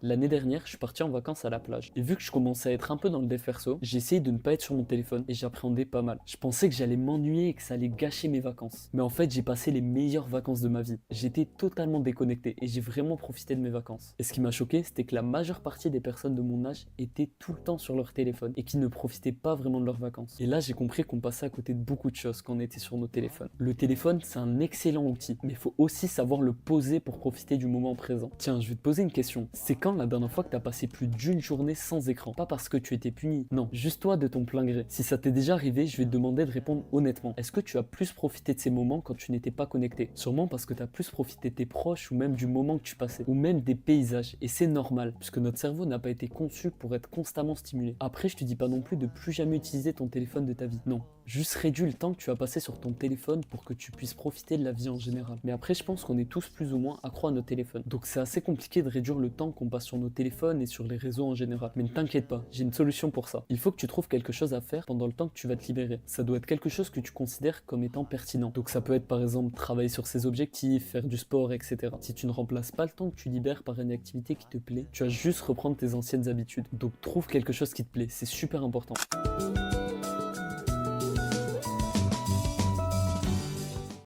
L'année dernière, je suis parti en vacances à la plage. Et vu que je commençais à être un peu dans le dev perso, j'ai essayé de ne pas être sur mon téléphone et j'appréhendais pas mal. Je pensais que j'allais m'ennuyer et que ça allait gâcher mes vacances. Mais en fait, j'ai passé les meilleures vacances de ma vie. J'étais totalement déconnecté et j'ai vraiment profité de mes vacances. Et ce qui m'a choqué, c'était que la majeure partie des personnes de mon âge étaient tout le temps sur leur téléphone et qui ne profitaient pas vraiment de leurs vacances. Et là, j'ai compris qu'on passait à côté de beaucoup de choses quand on était sur nos téléphones. Le téléphone, c'est un excellent outil, mais il faut aussi savoir le poser pour profiter du moment présent. Tiens, je vais te poser une question. C'est quand la dernière fois que tu as passé plus d'une journée sans écran? Pas parce que tu étais puni, non, juste toi de ton plein gré. Si ça t'est déjà arrivé, je vais te demander de répondre honnêtement. Est-ce que tu as plus profité de ces moments quand tu n'étais pas connecté? Sûrement parce que tu as plus profité de tes proches ou même du moment que tu passais, ou même des paysages. Et c'est normal, puisque notre cerveau n'a pas été conçu pour être constamment stimulé. Après, je te dis pas non plus de plus jamais utiliser ton téléphone de ta vie. Non. Juste réduis le temps que tu as passé sur ton téléphone pour que tu puisses profiter de la vie en général. Mais après, je pense qu'on est tous plus ou moins accro à nos téléphones. Donc c'est assez compliqué de réduire le temps qu'on passe sur nos téléphones et sur les réseaux en général. Mais ne t'inquiète pas, j'ai une solution pour ça. Il faut que tu trouves quelque chose à faire pendant le temps que tu vas te libérer. Ça doit être quelque chose que tu considères comme étant pertinent. Donc ça peut être par exemple travailler sur ses objectifs, faire du sport, etc. Si tu ne remplaces pas le temps que tu libères par une activité qui te plaît, tu vas juste reprendre tes anciennes habitudes. Donc trouve quelque chose qui te plaît, c'est super important.